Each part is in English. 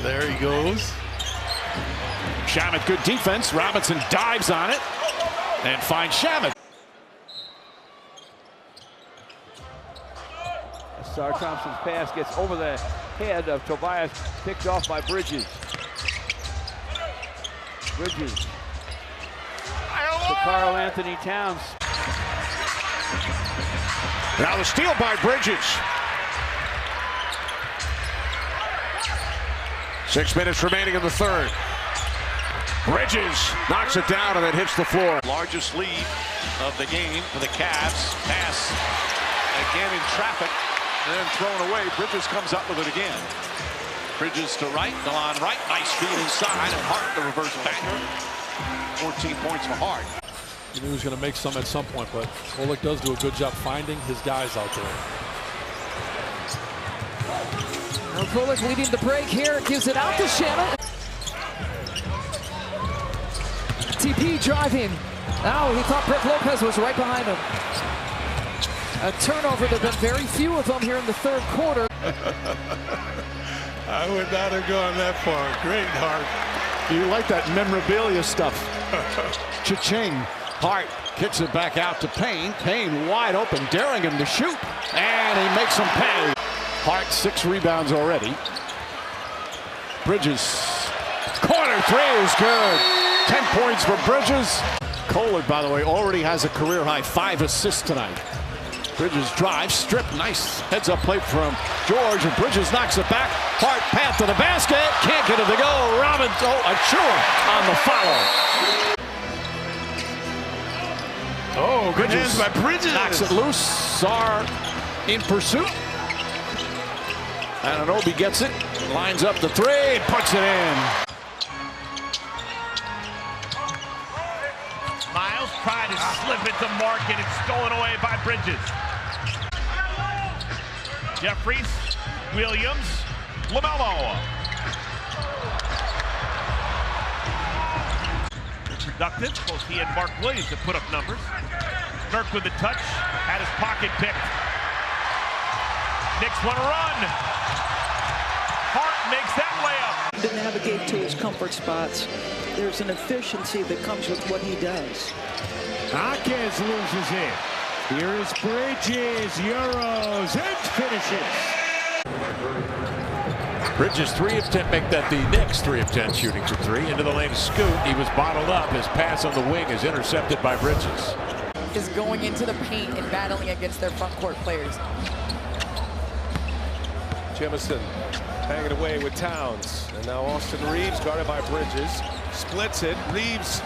There he goes. Shamet, good defense. Robinson dives on it and finds Shamet. Sar Thompson's pass gets over the head of Tobias, picked off by Bridges. Bridges to Karl Anthony Towns. Now the steal by Bridges. 6 minutes remaining in the third. Bridges knocks it down and it hits the floor. Largest lead of the game for the Cavs. Pass again in traffic and then thrown away. Bridges comes up with it again. Bridges to right, Delon Wright. Nice feed inside and Hart the reverse backer. 14 points for Hart. He knew he was going to make some at some point, but Olyk does do a good job finding his guys out there. Now Olyk leading the break here, gives it out to Shamet. TP driving. Now he thought Brook Lopez was right behind him. A turnover. There have been very few of them here in the third quarter. I would not have gone that far. Great, Hart. You like that memorabilia stuff. Cha-ching. Hart kicks it back out to Payne. Payne wide open, daring him to shoot. And he makes him pay. Hart 6 rebounds already. Bridges. Corner three is good. 10 points for Bridges. Kohler, by the way, already has a career high 5 assists tonight. Bridges drives, strip, nice heads-up play from George, and Bridges knocks it back. Hart path to the basket, can't get it to go. Robinson, Achua on the follow. Oh, good hands by Bridges. Knocks it loose. Sar in pursuit. Anunoby gets it, lines up the three, puts it in. Miles tried to slip it to Market. It's stolen away by Bridges. Jeffries, Williams, LaMelo. Productive. Both he and Mark Williams have put up numbers. Nurk with the touch, had his pocket picked. Knicks want to run. Hart makes that layup. To navigate to his comfort spots, there's an efficiency that comes with what he does. Akez loses it. Here is Bridges, Euros, and finishes. Bridges 3 of 10, make that the Knicks 3 of 10 shooting for 3. Into the lane, Scoot. He was bottled up. His pass on the wing is intercepted by Bridges. Is going into the paint and battling against their front court players. Jemison hanging away with Towns. And now Austin Reeves, guarded by Bridges, splits it. Reeves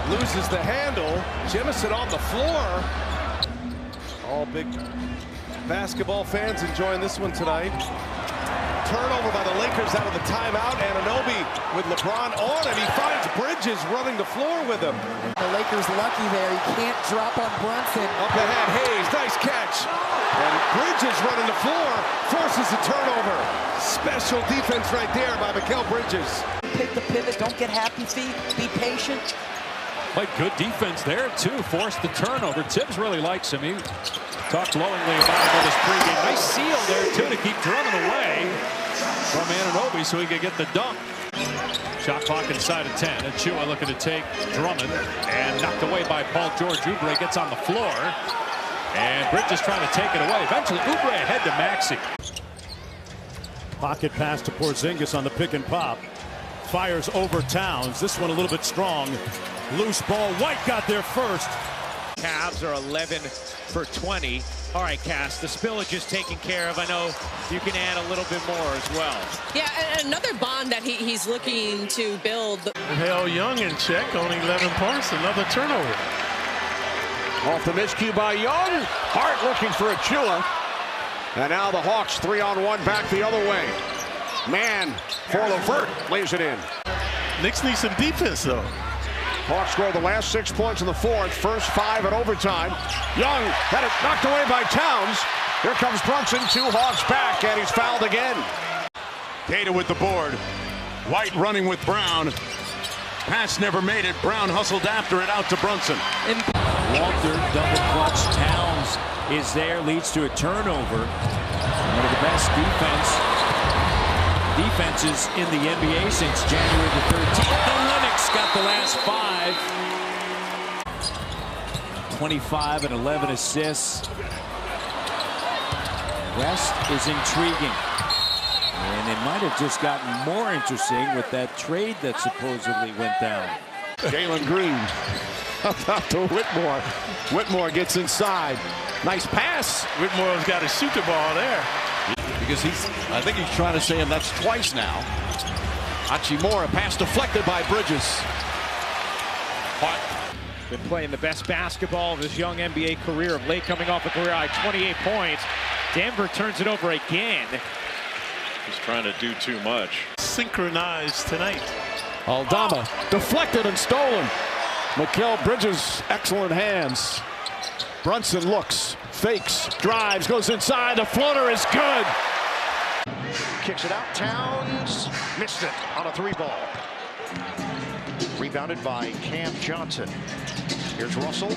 loses the handle. Jemison on the floor. All big basketball fans enjoying this one tonight. Turnover by the Lakers out of the timeout. Anunoby with LeBron on, and he finds Bridges running the floor with him. The Lakers lucky there. He can't drop on Brunson. Up ahead, Hayes, nice catch. And Bridges running the floor, forces a turnover. Special defense right there by Mikal Bridges. Pick the pivot, don't get happy feet, be patient. Played good defense there, too. Forced the turnover. Tibbs really likes him. He talked glowingly about him in his pregame. Nice seal there, too, to keep Drummond away from Anunoby so he could get the dunk. Shot clock inside of 10. Achua looking to take Drummond and knocked away by Paul George. Oubre gets on the floor. And Bridges trying to take it away. Eventually, Oubre ahead to Maxey. Pocket pass to Porzingis on the pick and pop. Fires over Towns. This one a little bit strong. Loose ball. White got there first. Cavs are 11 for 20. All right, Cass, the spillage is taken care of. I know you can add a little bit more as well. Yeah, and another bond that he's looking to build. Hell, Young in check on 11 points. Another turnover. Off the miscue by Young. Hart looking for Achua. And now the Hawks 3-on-1 back the other way. Man for Levert lays it in. Knicks need some defense, though. Hawks scored the last 6 points in the fourth, first 5 at overtime. Young had it knocked away by Towns. Here comes Brunson, 2 Hawks back, and he's fouled again. Data with the board. White running with Brown. Pass never made it. Brown hustled after it out to Brunson. Walter double clutch. Towns is there, leads to a turnover. One of the best defense defenses in the NBA since January the 13th. The Lynx got the last 5. 25 and 11 assists. West is intriguing. And it might have just gotten more interesting with that trade that supposedly went down. Jalen Green up to Whitmore. Whitmore gets inside. Nice pass. Whitmore's got to shoot the ball there. Because I think he's trying to say him that's twice now. Hachimura, pass deflected by Bridges. Been playing the best basketball of his young NBA career of late, coming off a career high 28 points. Denver turns it over again. He's trying to do too much. Synchronized tonight. Aldama deflected and stolen. Mikal Bridges, excellent hands. Brunson looks, fakes, drives, goes inside. The floater is good. Kicks it out. Towns missed it on a 3-ball. Rebounded by Cam Johnson. Here's Russell.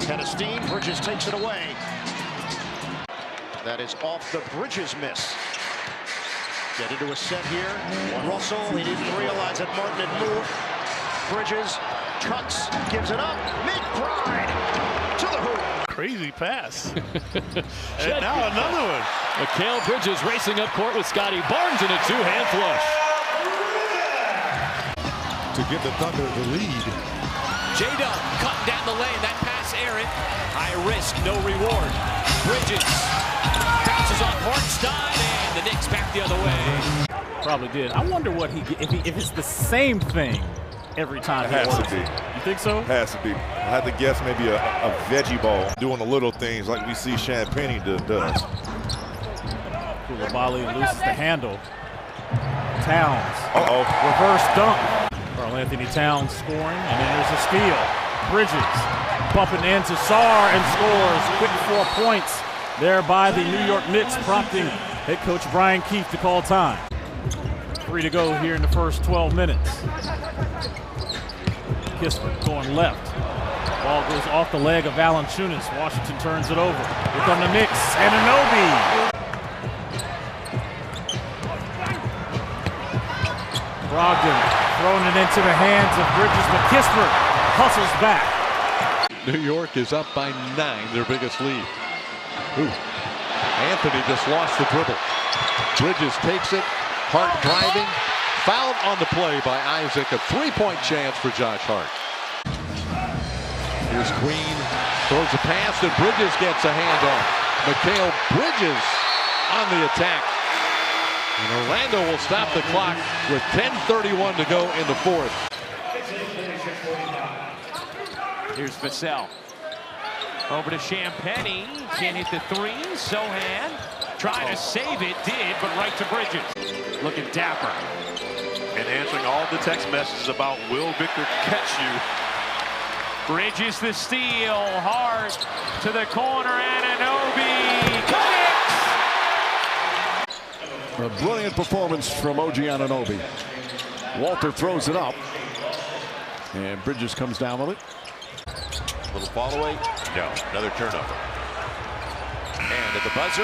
Head of steam. Bridges takes it away. That is off the Bridges miss. Get into a set here. Russell, he didn't realize that Martin had moved. Bridges cuts, gives it up. McBride to the hoop. Crazy pass. And now another one. Mikal Bridges racing up court with Scotty Barnes in a two-hand flush. To give the Thunder the lead. J-Dub cutting down the lane. That pass errant. High risk, no reward. Bridges bounces on Hartenstein, and the Knicks back the other way. Probably did. I wonder what if it's the same thing every time. It has to be. You think so? Has to be. I have to guess maybe a veggie ball, doing the little things like we see Champagne does. Koulibaly loses the handle. Towns. Reverse dunk. Karl Anthony Towns scoring, and then there's a steal. Bridges bumping into Sarr and scores. Quick 4 points there by the New York Knicks, prompting head coach Brian Keefe to call time. 3 to go here in the first 12 minutes. Kispert going left. Ball goes off the leg of Valanciunas. Washington turns it over. Here come the Knicks. Anunoby. Brogdon throwing it into the hands of Bridges, but Kispert hustles back. New York is up by 9, their biggest lead. Anthony just lost the dribble. Bridges takes it. Hart driving. Fouled on the play by Isaac. A 3-point chance for Josh Hart. Here's Green. Throws a pass and Bridges gets a hand on. Mikal Bridges on the attack. And Orlando will stop the clock with 10:31 to go in the fourth. Here's Vassell. Over to Champagnie. Can't hit the 3. Sohan trying to save it. Did, but right to Bridges. Looking dapper. And answering all the text messages about will Victor catch you. Bridges the steal. Hart to the corner. Anunoby. A brilliant performance from OG Anunoby. Walter throws it up. And Bridges comes down with it. Little fall away. No, another turnover. And at the buzzer,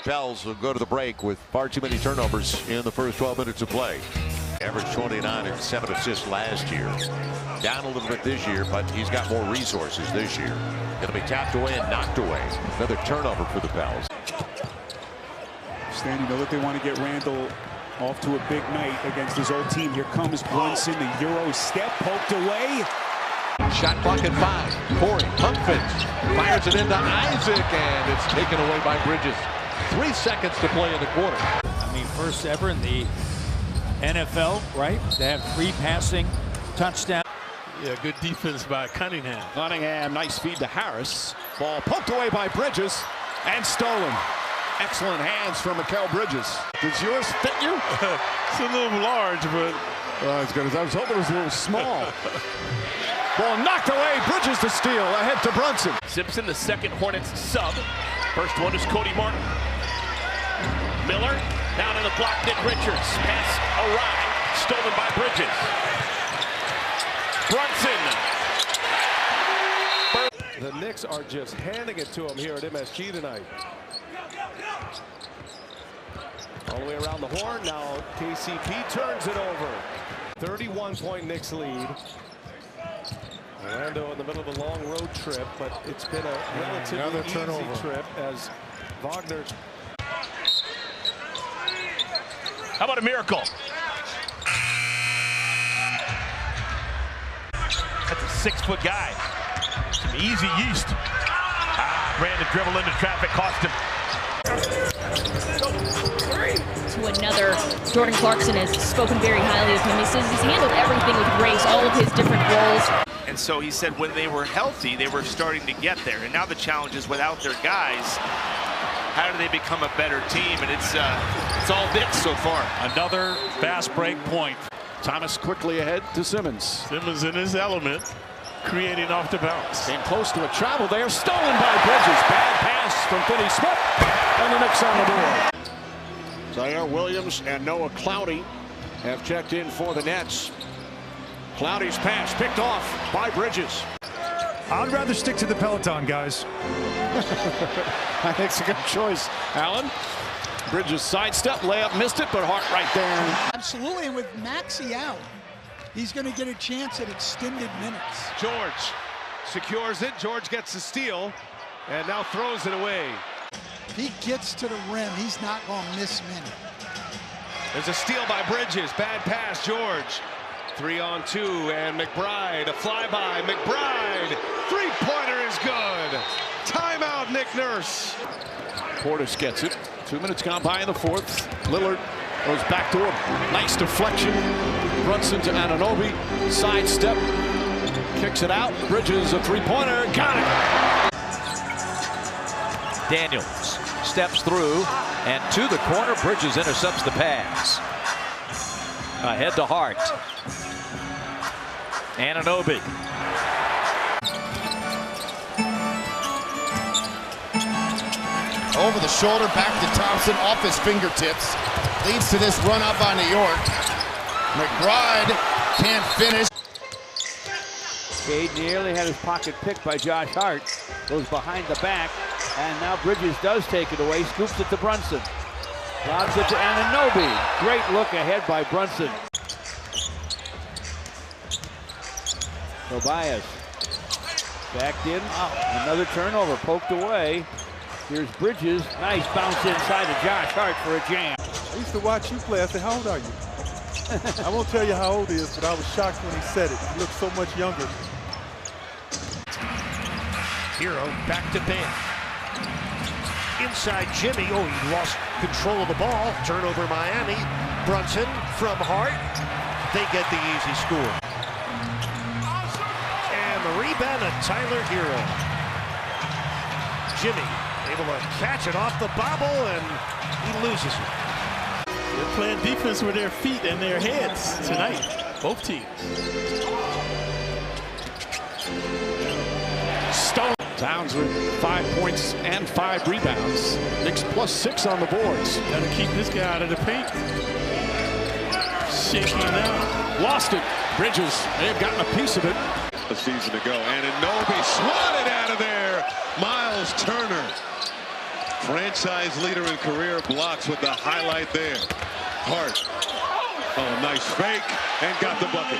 Pels will go to the break with far too many turnovers in the first 12 minutes of play. Averaged 29 and 7 assists last year. Down a little bit this year, but he's got more resources this year. Going to be tapped away and knocked away. Another turnover for the Pels. You know that they want to get Randall off to a big night against his old team. Here comes Brunson, the Euro step, poked away. Shot clock at 5. Corey pump fakes, fires it into Isaac, and it's taken away by Bridges. 3 seconds to play in the quarter. I mean, first ever in the NFL, right? They have 3 passing touchdowns. Yeah, good defense by Cunningham. Cunningham, nice feed to Harris. Ball poked away by Bridges and stolen. Excellent hands from Mikal Bridges. Does yours fit you? It's a little large, but it's good. I was hoping it was a little small. Ball knocked away. Bridges to steal. Ahead to Brunson. Simpson, the second Hornets sub. First one is Cody Martin. Miller down in the block. Nick Richards. Pass awry. Stolen by Bridges. Brunson. The Knicks are just handing it to him here at MSG tonight. the way around the horn. Now KCP turns it over. 31-point Knicks lead. Orlando in the middle of a long road trip, but it's been a relatively easy trip as Wagner. How about a miracle? That's a 6-foot guy. Some easy yeast. Brandon dribble into traffic, cost him. To another, Jordan Clarkson has spoken very highly of him. He says he's handled everything with grace, all of his different roles. And so he said when they were healthy, they were starting to get there. And now the challenge is without their guys, how do they become a better team? And it's all Knicks so far. Another fast break point. Thomas quickly ahead to Simmons. Simmons in his element, creating off the bounce. Came close to a travel there, stolen by Bridges. Bad pass from Finney Smith, and the Knicks on the board. Zaire Williams and Noah Cloudy have checked in for the Nets. Cloudy's pass picked off by Bridges. I'd rather stick to the Peloton, guys. I think it's a good choice, Allen. Bridges sidestep, layup, missed it, but Hart right there. Absolutely, and with Maxey out, he's going to get a chance at extended minutes. George secures it. George gets the steal and now throws it away. If he gets to the rim, he's not going to miss many. There's a steal by Bridges. Bad pass, George. 3-on-2, and McBride, a flyby. McBride, three-pointer is good. Timeout, Nick Nurse. Portis gets it. 2 minutes gone by in the fourth. Lillard goes back to him. Nice deflection. Brunson to Anunoby. Sidestep. Kicks it out. Bridges, a three-pointer. Got it. Daniels steps through and to the corner. Bridges intercepts the pass. Ahead to Hart. Anunoby. Over the shoulder, back to Thompson, off his fingertips. Leads to this run up by New York. McBride can't finish. Cade nearly had his pocket picked by Josh Hart. Goes behind the back, and now Bridges does take it away. Scoops it to Brunson. Lobs it to Anunoby. Great look ahead by Brunson. Tobias backed in. Another turnover, poked away. Here's Bridges. Nice bounce inside to Josh Hart for a jam. I used to watch you play. I said, how old are you? I won't tell you how old he is, but I was shocked when he said it. He looked so much younger. Hero back to Ben. Inside Jimmy. Oh, he lost control of the ball. Turnover Miami. Brunson from Hart. They get the easy score. And the rebound of Tyler Hero. Jimmy able to catch it off the bobble, and he loses it. They're playing defense with their feet and their heads tonight, both teams. Stone. Towns with 5 points and 5 rebounds. Knicks +6 on the boards. Got to keep this guy out of the paint. Shaking now. Lost it. Bridges may have gotten a piece of it. A season ago, and Anunoby swatted out of there. Miles Turner, franchise leader in career blocks with the highlight there. Hart, oh, nice fake, and got the bucket.